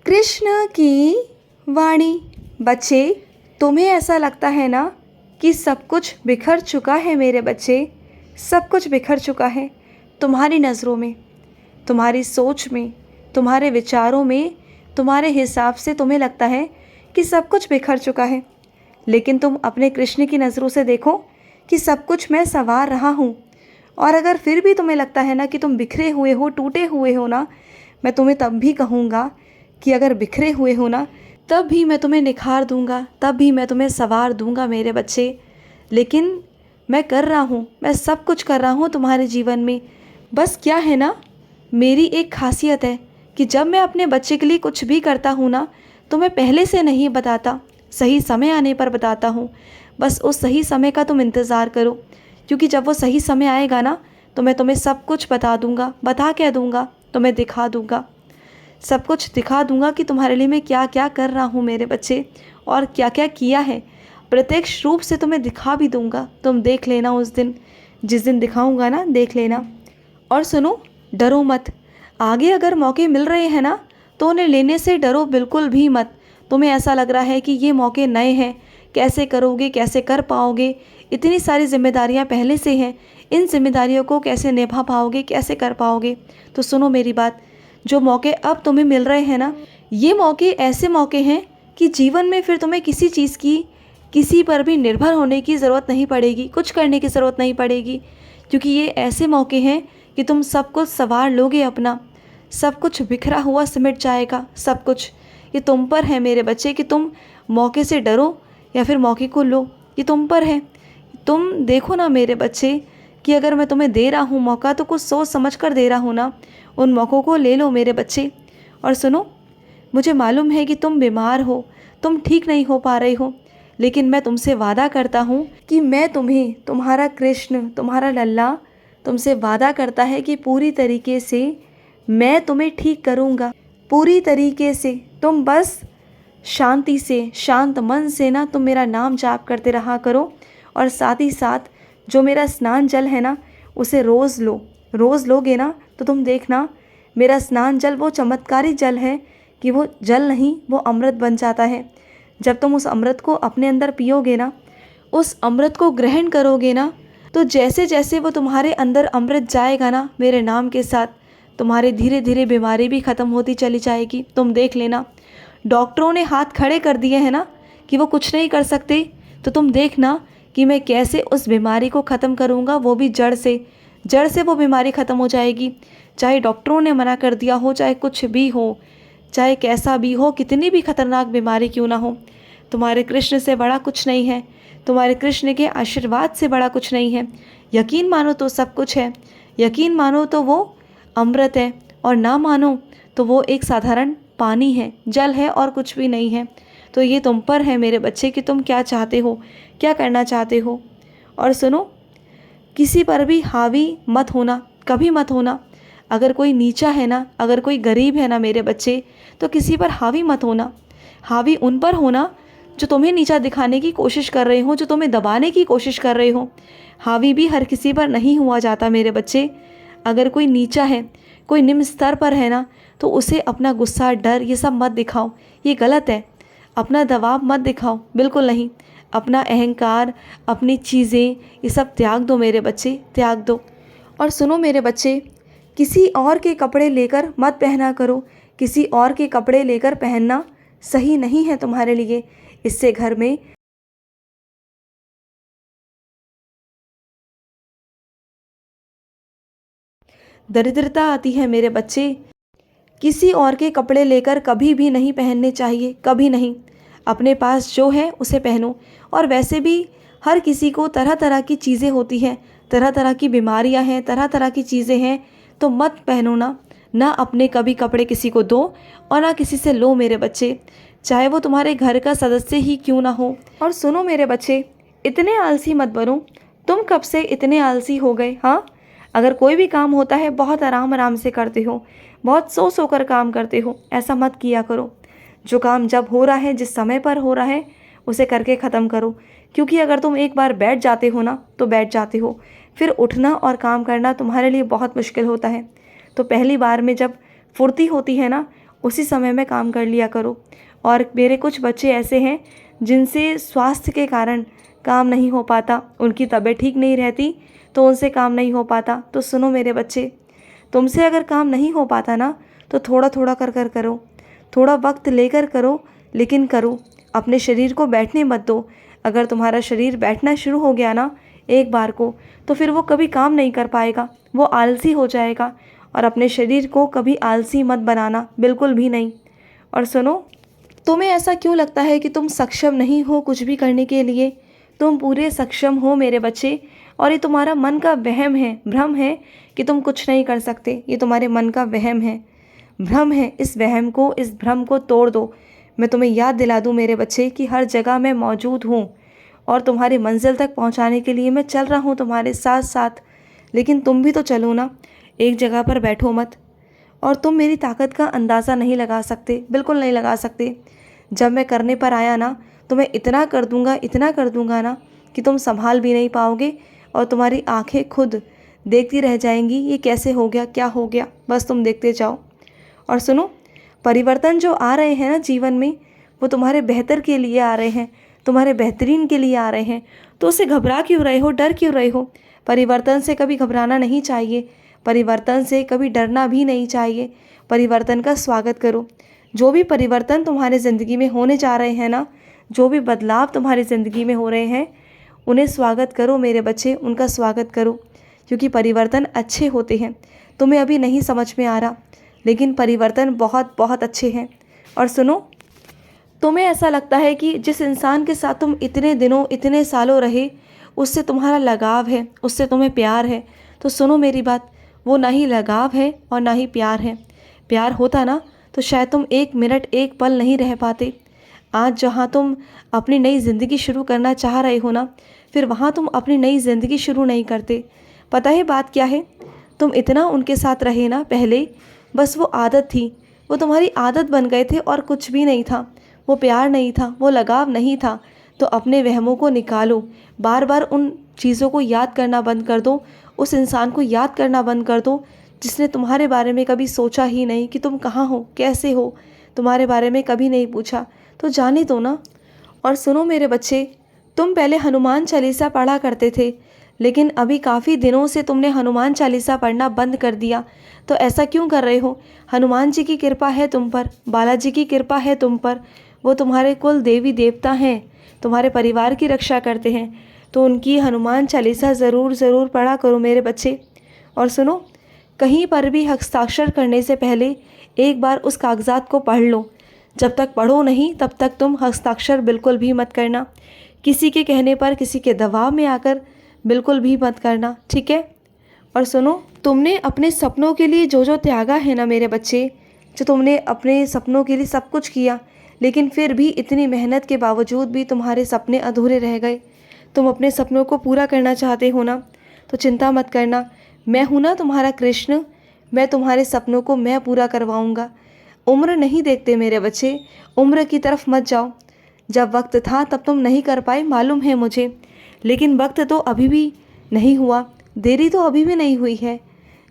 कृष्ण की वाणी। बच्चे, तुम्हें ऐसा लगता है ना कि सब कुछ बिखर चुका है मेरे बच्चे, सब कुछ बिखर चुका है तुम्हारी नज़रों में, तुम्हारी सोच में, तुम्हारे विचारों में, तुम्हारे हिसाब से तुम्हें लगता है कि सब कुछ बिखर चुका है। लेकिन तुम अपने कृष्ण की नज़रों से देखो कि सब कुछ मैं संवार रहा हूँ। और अगर फिर भी तुम्हें लगता है ना कि तुम बिखरे हुए हो, टूटे हुए हो ना, मैं तुम्हें तब भी कहूँगा कि अगर बिखरे हुए हो ना, तब भी मैं तुम्हें निखार दूँगा, तब भी मैं तुम्हें संवार दूँगा मेरे बच्चे। लेकिन मैं कर रहा हूँ, मैं सब कुछ कर रहा हूँ तुम्हारे जीवन में। बस क्या है ना, मेरी एक खासियत है कि जब मैं अपने बच्चे के लिए कुछ भी करता हूँ ना, तो मैं पहले से नहीं बताता, सही समय आने पर बताता हूँ। बस उस सही समय का तुम इंतज़ार करो, क्योंकि जब वो सही समय आएगा ना, तो मैं तुम्हें सब कुछ बता दूँगा, बता क्या दूँगा, तुम्हें दिखा दूँगा, सब कुछ दिखा दूँगा कि तुम्हारे लिए मैं क्या क्या कर रहा हूँ मेरे बच्चे, और क्या क्या किया है। प्रत्यक्ष रूप से तुम्हें दिखा भी दूँगा, तुम देख लेना उस दिन, जिस दिन दिखाऊँगा ना, देख लेना। और सुनो, डरो मत। आगे अगर मौके मिल रहे हैं ना, तो उन्हें लेने से डरो बिल्कुल भी मत। तुम्हें ऐसा लग रहा है कि ये मौके नए हैं, कैसे करोगे, कैसे कर पाओगे, इतनी सारी जिम्मेदारियां पहले से हैं, इन जिम्मेदारियों को कैसे निभा पाओगे, कैसे कर पाओगे। तो सुनो मेरी बात, जो मौके अब तुम्हें मिल रहे हैं ना, ये मौके ऐसे मौके हैं कि जीवन में फिर तुम्हें किसी चीज़ की, किसी पर भी निर्भर होने की ज़रूरत नहीं पड़ेगी, कुछ करने की ज़रूरत नहीं पड़ेगी, क्योंकि ये ऐसे मौके हैं कि तुम सब कुछ संवार लोगे अपना, सब कुछ बिखरा हुआ सिमट जाएगा, सब कुछ। ये तुम पर है मेरे बच्चे कि तुम मौके से डरो या फिर मौके को लो, ये तुम पर है। तुम देखो ना मेरे बच्चे कि अगर मैं तुम्हें दे रहा हूँ मौका, तो कुछ सोच समझ कर दे रहा हूँ ना, उन मौक़ों को ले लो मेरे बच्चे। और सुनो, मुझे मालूम है कि तुम बीमार हो, तुम ठीक नहीं हो पा रहे हो, लेकिन मैं तुमसे वादा करता हूँ कि मैं तुम्हें, तुम्हारा कृष्ण, तुम्हारा लल्ला तुमसे वादा करता है कि पूरी तरीके से मैं तुम्हें ठीक करूँगा, पूरी तरीके से। तुम बस शांति से, शांत मन से ना तुम मेरा नाम जाप करते रहा करो, और साथ ही साथ जो मेरा स्नान जल है ना, उसे रोज़ लो। रोज़ लोगे ना तो तुम देखना, मेरा स्नान जल वो चमत्कारी जल है कि वो जल नहीं, वो अमृत बन जाता है। जब तुम उस अमृत को अपने अंदर पियोगे ना, उस अमृत को ग्रहण करोगे ना, तो जैसे जैसे वो तुम्हारे अंदर अमृत जाएगा ना मेरे नाम के साथ, तुम्हारी धीरे धीरे बीमारी भी ख़त्म होती चली जाएगी। तुम देख लेना, डॉक्टरों ने हाथ खड़े कर दिए हैं ना कि वो कुछ नहीं कर सकते, तो तुम देखना कि मैं कैसे उस बीमारी को ख़त्म करूँगा, वो भी जड़ से। जड़ से वो बीमारी ख़त्म हो जाएगी। चाहे डॉक्टरों ने मना कर दिया हो, चाहे कुछ भी हो, चाहे कैसा भी हो, कितनी भी खतरनाक बीमारी क्यों ना हो, तुम्हारे कृष्ण से बड़ा कुछ नहीं है, तुम्हारे कृष्ण के आशीर्वाद से बड़ा कुछ नहीं है। यकीन मानो तो सब कुछ है, यकीन मानो तो वो अमृत है, और ना मानो तो वो एक साधारण पानी है, जल है, और कुछ भी नहीं है। तो ये तुम पर है मेरे बच्चे कि तुम क्या चाहते हो, क्या करना चाहते हो। और सुनो, किसी पर भी हावी मत होना, कभी मत होना। अगर कोई नीचा है ना, अगर कोई गरीब है ना मेरे बच्चे, तो किसी पर हावी मत होना। हावी उन पर होना जो तुम्हें नीचा दिखाने की कोशिश कर रहे हो, जो तुम्हें दबाने की कोशिश कर रहे हो। हावी भी हर किसी पर नहीं हुआ जाता मेरे बच्चे। अगर कोई नीचा है, कोई निम्न स्तर पर है ना, तो उसे अपना गुस्सा, डर, ये सब मत दिखाओ, ये गलत है। अपना दबाव मत दिखाओ, बिल्कुल नहीं। अपना अहंकार, अपनी चीज़ें, ये सब त्याग दो मेरे बच्चे, त्याग दो। और सुनो मेरे बच्चे, किसी और के कपड़े लेकर मत पहना करो, किसी और के कपड़े लेकर पहनना सही नहीं है तुम्हारे लिए। इससे घर में दरिद्रता आती है मेरे बच्चे। किसी और के कपड़े लेकर कभी भी नहीं पहनने चाहिए, कभी नहीं। अपने पास जो है उसे पहनो। और वैसे भी हर किसी को तरह तरह की चीज़ें होती हैं, तरह तरह की बीमारियां हैं, तरह तरह की चीज़ें हैं, तो मत पहनो ना। ना अपने कभी कपड़े किसी को दो, और ना किसी से लो मेरे बच्चे, चाहे वो तुम्हारे घर का सदस्य ही क्यों ना हो। और सुनो मेरे बच्चे, इतने आलसी मत बनो। तुम कब से इतने आलसी हो गए? हाँ, अगर कोई भी काम होता है बहुत आराम आराम से करते हो, बहुत सो कर काम करते हो। ऐसा मत किया करो। जो काम जब हो रहा है, जिस समय पर हो रहा है, उसे करके ख़त्म करो। क्योंकि अगर तुम एक बार बैठ जाते हो ना, तो बैठ जाते हो, फिर उठना और काम करना तुम्हारे लिए बहुत मुश्किल होता है। तो पहली बार में जब फुर्ती होती है ना, उसी समय में काम कर लिया करो। और मेरे कुछ बच्चे ऐसे हैं जिनसे स्वास्थ्य के कारण काम नहीं हो पाता, उनकी तबीयत ठीक नहीं रहती तो उनसे काम नहीं हो पाता। तो सुनो मेरे बच्चे, तुमसे अगर काम नहीं हो पाता ना तो थोड़ा थोड़ा कर कर करो, थोड़ा वक्त लेकर करो, लेकिन करो। अपने शरीर को बैठने मत दो। अगर तुम्हारा शरीर बैठना शुरू हो गया ना एक बार को, तो फिर वो कभी काम नहीं कर पाएगा, वो आलसी हो जाएगा। और अपने शरीर को कभी आलसी मत बनाना, बिल्कुल भी नहीं। और सुनो, तुम्हें ऐसा क्यों लगता है कि तुम सक्षम नहीं हो कुछ भी करने के लिए? तुम पूरे सक्षम हो मेरे बच्चे। और ये तुम्हारा मन का वहम है, भ्रम है कि तुम कुछ नहीं कर सकते। ये तुम्हारे मन का वहम है, भ्रम है। इस वहम को, इस भ्रम को तोड़ दो। मैं तुम्हें याद दिला दूं मेरे बच्चे कि हर जगह मैं मौजूद हूँ और तुम्हारी मंजिल तक पहुँचाने के लिए मैं चल रहा हूँ तुम्हारे साथ साथ। लेकिन तुम भी तो चलो ना, एक जगह पर बैठो मत। और तुम मेरी ताकत का अंदाज़ा नहीं लगा सकते, बिल्कुल नहीं लगा सकते। जब मैं करने पर आया ना तो मैं इतना कर दूंगा, इतना कर दूंगा ना कि तुम संभाल भी नहीं पाओगे और तुम्हारी आंखें खुद देखती रह जाएंगी ये कैसे हो गया, क्या हो गया, बस तुम देखते जाओ। और सुनो, परिवर्तन जो आ रहे हैं ना जीवन में, वो तुम्हारे बेहतर के लिए आ रहे हैं, तुम्हारे बेहतरीन के लिए आ रहे हैं। तो उससे घबरा क्यों रहे हो, डर क्यों रहे हो? परिवर्तन से कभी घबराना नहीं चाहिए, परिवर्तन से कभी डरना भी नहीं चाहिए। परिवर्तन का स्वागत करो। जो भी परिवर्तन तुम्हारे ज़िंदगी में होने जा रहे हैं ना, जो भी बदलाव तुम्हारी ज़िंदगी में हो रहे हैं, उन्हें स्वागत करो मेरे बच्चे, उनका स्वागत करो। क्योंकि परिवर्तन अच्छे होते हैं। तुम्हें अभी नहीं समझ में आ रहा, लेकिन परिवर्तन बहुत बहुत अच्छे हैं। और सुनो, तुम्हें ऐसा लगता है कि जिस इंसान के साथ तुम इतने दिनों, इतने सालों रहे, उससे तुम्हारा लगाव है, उससे तुम्हें प्यार है। तो सुनो मेरी बात, वो ना ही लगाव है और ना ही प्यार है। प्यार होता ना तो शायद तुम एक मिनट, एक पल नहीं रह पाते। आज जहाँ तुम अपनी नई ज़िंदगी शुरू करना चाह रहे हो ना, फिर वहाँ तुम अपनी नई ज़िंदगी शुरू नहीं करते। पता है बात क्या है? तुम इतना उनके साथ रहे ना पहले, बस वो आदत थी, वो तुम्हारी आदत बन गए थे और कुछ भी नहीं था। वो प्यार नहीं था, वो लगाव नहीं था। तो अपने वहमों को निकालो, बार बार उन चीज़ों को याद करना बंद कर दो, उस इंसान को याद करना बंद कर दो जिसने तुम्हारे बारे में कभी सोचा ही नहीं कि तुम कहाँ हो, कैसे हो, तुम्हारे बारे में कभी नहीं पूछा। तो जाने दो ना। और सुनो मेरे बच्चे, तुम पहले हनुमान चालीसा पढ़ा करते थे, लेकिन अभी काफ़ी दिनों से तुमने हनुमान चालीसा पढ़ना बंद कर दिया। तो ऐसा क्यों कर रहे हो? हनुमान जी की कृपा है तुम पर, बालाजी की कृपा है तुम पर। वो तुम्हारे कुल देवी देवता हैं, तुम्हारे परिवार की रक्षा करते हैं। तो उनकी हनुमान चालीसा ज़रूर ज़रूर पढ़ा करो मेरे बच्चे। और सुनो, कहीं पर भी हस्ताक्षर करने से पहले एक बार उस कागज़ात को पढ़ लो। जब तक पढ़ो नहीं तब तक तुम हस्ताक्षर बिल्कुल भी मत करना। किसी के कहने पर, किसी के दबाव में आकर बिल्कुल भी मत करना, ठीक है? और सुनो, तुमने अपने सपनों के लिए जो जो त्यागा है ना मेरे बच्चे, जो तुमने अपने सपनों के लिए सब कुछ किया, लेकिन फिर भी इतनी मेहनत के बावजूद भी तुम्हारे सपने अधूरे रह गए। तुम अपने सपनों को पूरा करना चाहते हो ना, तो चिंता मत करना। मैं हूँ ना तुम्हारा कृष्ण, मैं तुम्हारे सपनों को मैं पूरा करवाऊँगा। उम्र नहीं देखते मेरे बच्चे, उम्र की तरफ मत जाओ। जब वक्त था तब तुम नहीं कर पाए, मालूम है मुझे, लेकिन वक्त तो अभी भी नहीं हुआ, देरी तो अभी भी नहीं हुई है।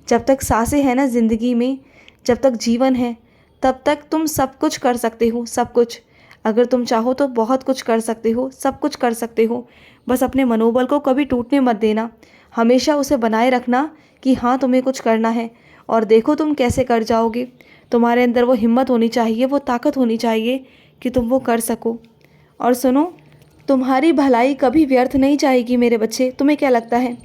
जब तक सांसें हैं ना ज़िंदगी में, जब तक जीवन है, तब तक तुम सब कुछ कर सकते हो, सब कुछ। अगर तुम चाहो तो बहुत कुछ कर सकते हो, सब कुछ कर सकते हो। बस अपने मनोबल को कभी टूटने मत देना, हमेशा उसे बनाए रखना कि हाँ तुम्हें कुछ करना है। और देखो तुम कैसे कर जाओगे। तुम्हारे अंदर वो हिम्मत होनी चाहिए, वो ताकत होनी चाहिए कि तुम वो कर सको। और सुनो, तुम्हारी भलाई कभी व्यर्थ नहीं जाएगी मेरे बच्चे। तुम्हें क्या लगता है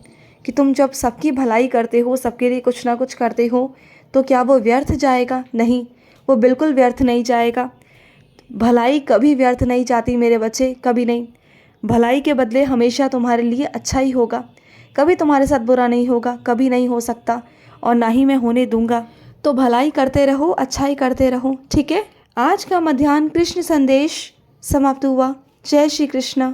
कि तुम जब सबकी भलाई करते हो, सबके लिए कुछ ना कुछ करते हो, तो क्या वो व्यर्थ जाएगा? नहीं, वो बिल्कुल व्यर्थ नहीं जाएगा। भलाई कभी व्यर्थ नहीं जाती मेरे बच्चे, कभी नहीं। भलाई के बदले हमेशा तुम्हारे लिए अच्छा ही होगा, कभी तुम्हारे साथ बुरा नहीं होगा, कभी नहीं हो सकता, और ना ही मैं होने दूंगा। तो भलाई करते रहो, अच्छाई करते रहो, ठीक है? आज का मध्याह्न कृष्ण संदेश समाप्त हुआ। जय श्री कृष्ण।